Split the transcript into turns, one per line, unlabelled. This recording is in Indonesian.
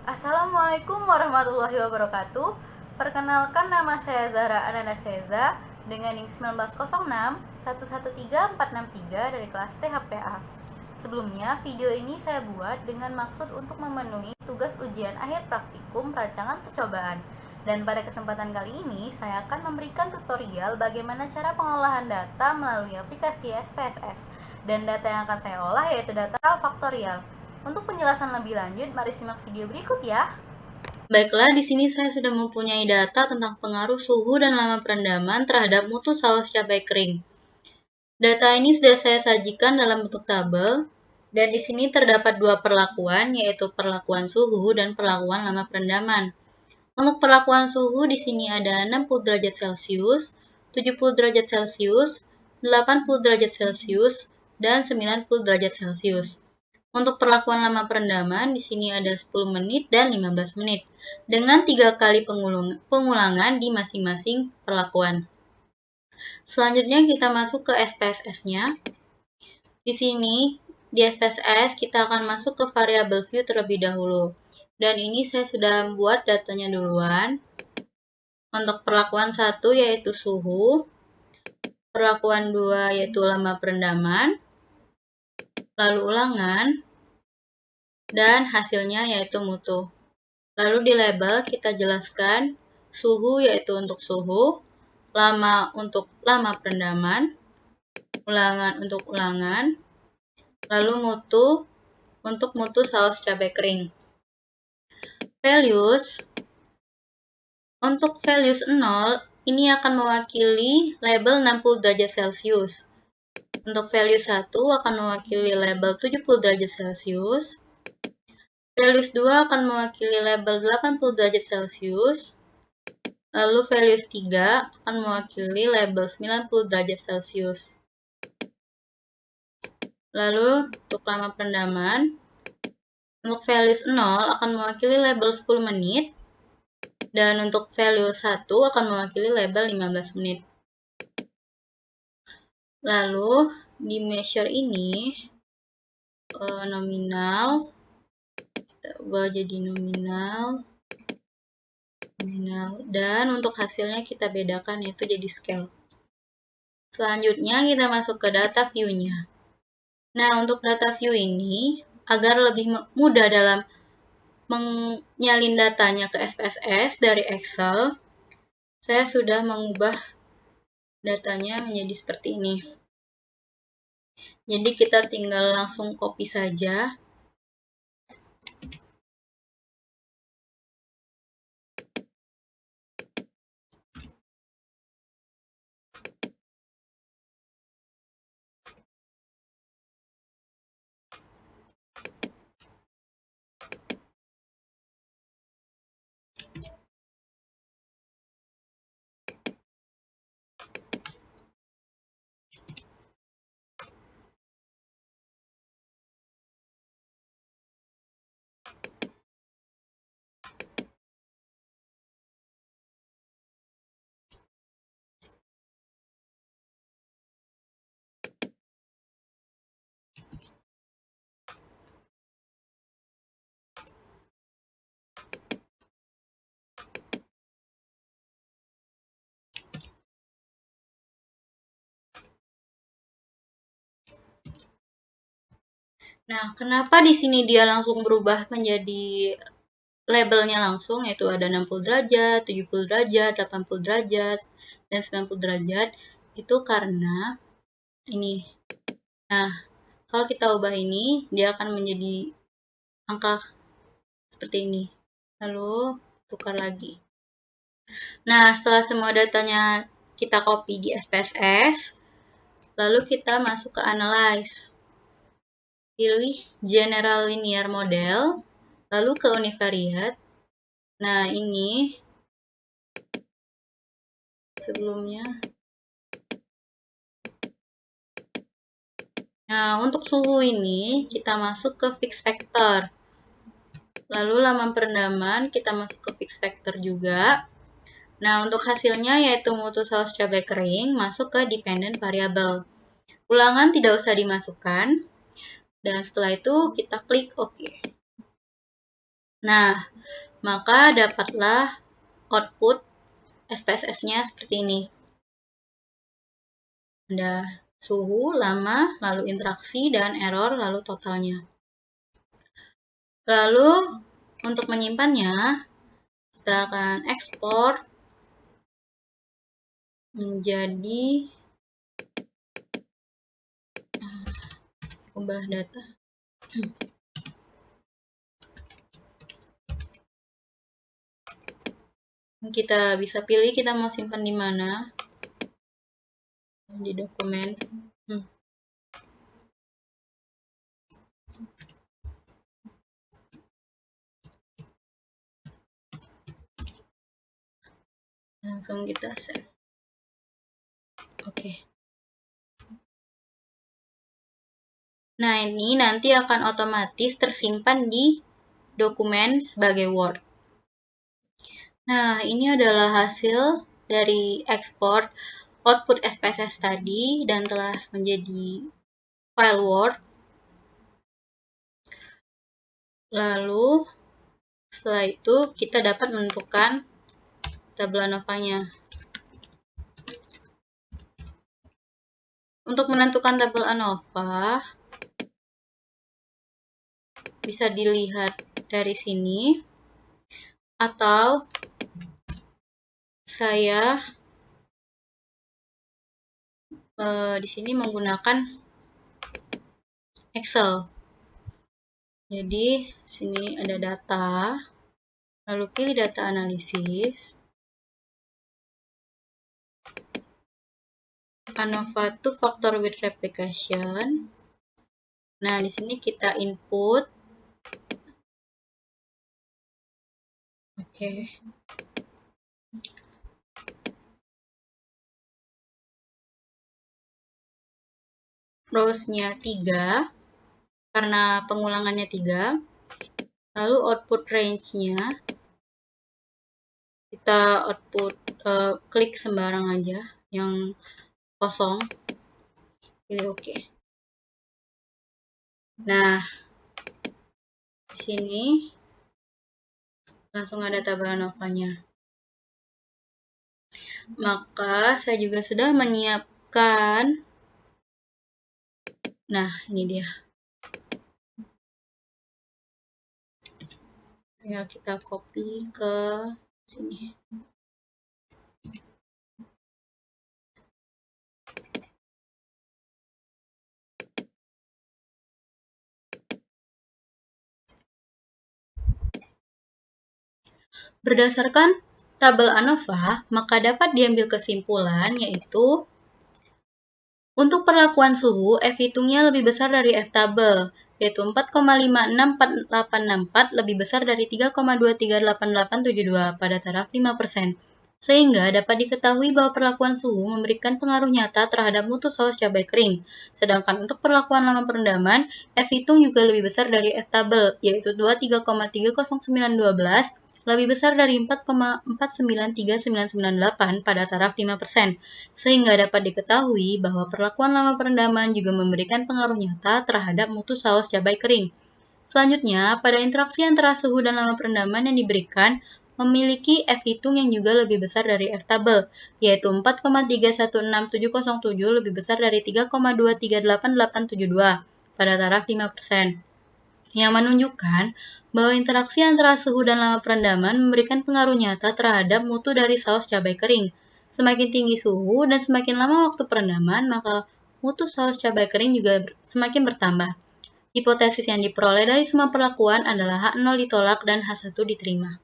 Assalamualaikum warahmatullahi wabarakatuh. Perkenalkan, nama saya Zahra Ananda Seza dengan NIM 1906 113463 dari kelas THPA. Sebelumnya, video ini saya buat dengan maksud untuk memenuhi tugas ujian akhir praktikum rancangan percobaan. Dan pada kesempatan kali ini, saya akan memberikan tutorial bagaimana cara pengolahan data melalui aplikasi SPSS. Dan data yang akan saya olah yaitu data faktorial. Untuk penjelasan lebih lanjut, mari simak video berikut ya.
Baiklah, di sini saya sudah mempunyai data tentang pengaruh suhu dan lama perendaman terhadap mutu saus cabai kering. Data ini sudah saya sajikan dalam bentuk tabel, dan di sini terdapat dua perlakuan, yaitu perlakuan suhu dan perlakuan lama perendaman. Untuk perlakuan suhu di sini ada 60 derajat Celcius, 70 derajat Celcius, 80 derajat Celcius, dan 90 derajat Celcius. Untuk perlakuan lama perendaman, di sini ada 10 menit dan 15 menit, dengan 3 kali pengulangan di masing-masing perlakuan. Selanjutnya kita masuk ke SPSS-nya. Di sini, di SPSS, kita akan masuk ke variabel view terlebih dahulu. Dan ini saya sudah membuat datanya duluan. Untuk perlakuan 1 yaitu suhu, perlakuan 2 yaitu lama perendaman, lalu ulangan, dan hasilnya yaitu mutu. Lalu di label kita jelaskan suhu yaitu untuk suhu, lama untuk lama perendaman, ulangan untuk ulangan, lalu mutu untuk mutu saus cabai kering. Values, untuk values 0 ini akan mewakili label 60 derajat Celcius. Untuk value 1 akan mewakili label 70 derajat Celcius. Values 2 akan mewakili label 80 derajat Celcius. Lalu values 3 akan mewakili label 90 derajat Celcius. Lalu untuk lama perendaman, untuk values 0 akan mewakili label 10 menit. Dan untuk value 1 akan mewakili label 15 menit. Lalu di measure ini, nominal, kita ubah jadi nominal, dan untuk hasilnya kita bedakan yaitu jadi scale. Selanjutnya kita masuk ke data view-nya. Nah, untuk data view ini, agar lebih mudah dalam menyalin datanya ke SPSS dari Excel, saya sudah mengubah datanya menjadi seperti ini. Jadi kita tinggal langsung copy saja. Nah, kenapa di sini dia langsung berubah menjadi labelnya langsung, yaitu ada 60 derajat, 70 derajat, 80 derajat, dan 90 derajat, itu karena ini. Nah, kalau kita ubah ini, dia akan menjadi angka seperti ini. Lalu, tukar lagi. Nah, setelah semua datanya kita copy di SPSS, lalu kita masuk ke Analyze. Pilih General Linear Model, lalu ke Univariate. Nah, ini sebelumnya. Nah, untuk suhu ini kita masuk ke Fix Factor. Lalu lama perendaman kita masuk ke Fix Factor juga. Nah, untuk hasilnya yaitu mutu saus cabai kering masuk ke Dependent Variable. Ulangan tidak usah dimasukkan. Dan setelah itu kita klik OK. Nah, maka dapatlah output SPSS-nya seperti ini. Ada suhu, lama, lalu interaksi, dan error, lalu totalnya. Lalu, untuk menyimpannya, kita akan ekspor menjadi ubah data. Kita bisa pilih kita mau simpan di mana. Di dokumen. Langsung kita save. Oke. Nah, ini nanti akan otomatis tersimpan di dokumen sebagai Word. Nah, ini adalah hasil dari ekspor output SPSS tadi dan telah menjadi file Word. Lalu, setelah itu kita dapat menentukan tabel ANOVA-nya. Untuk menentukan tabel ANOVA, bisa dilihat dari sini, atau saya di sini menggunakan Excel. Jadi, sini ada data, lalu pilih data analisis, ANOVA to factor with replication. Nah, di sini kita input. Oke. Rows-nya 3, karena pengulangannya 3. Lalu output range-nya, kita output klik sembarang aja, yang kosong. Pilih OK. Nah, di sini langsung ada tabel ANOVA-nya. Maka saya juga sudah menyiapkan. Nah, ini dia. Tinggal kita copy ke sini. Berdasarkan tabel ANOVA, maka dapat diambil kesimpulan yaitu untuk perlakuan suhu, F hitungnya lebih besar dari F tabel, yaitu 4,564864 lebih besar dari 3,238872 pada taraf 5%. Sehingga dapat diketahui bahwa perlakuan suhu memberikan pengaruh nyata terhadap mutu saus cabai kering. Sedangkan untuk perlakuan lama perendaman, F hitung juga lebih besar dari F tabel, yaitu 23,30912 lebih besar dari 4,493998 pada taraf 5%, sehingga dapat diketahui bahwa perlakuan lama perendaman juga memberikan pengaruh nyata terhadap mutu saus cabai kering. Selanjutnya, pada interaksi antara suhu dan lama perendaman yang diberikan, memiliki F hitung yang juga lebih besar dari F tabel, yaitu 4,316707 lebih besar dari 3,238872 pada taraf 5%. Yang menunjukkan bahwa interaksi antara suhu dan lama perendaman memberikan pengaruh nyata terhadap mutu dari saus cabai kering. Semakin tinggi suhu dan semakin lama waktu perendaman, maka mutu saus cabai kering juga semakin bertambah. Hipotesis yang diperoleh dari semua perlakuan adalah H0 ditolak dan H1 diterima.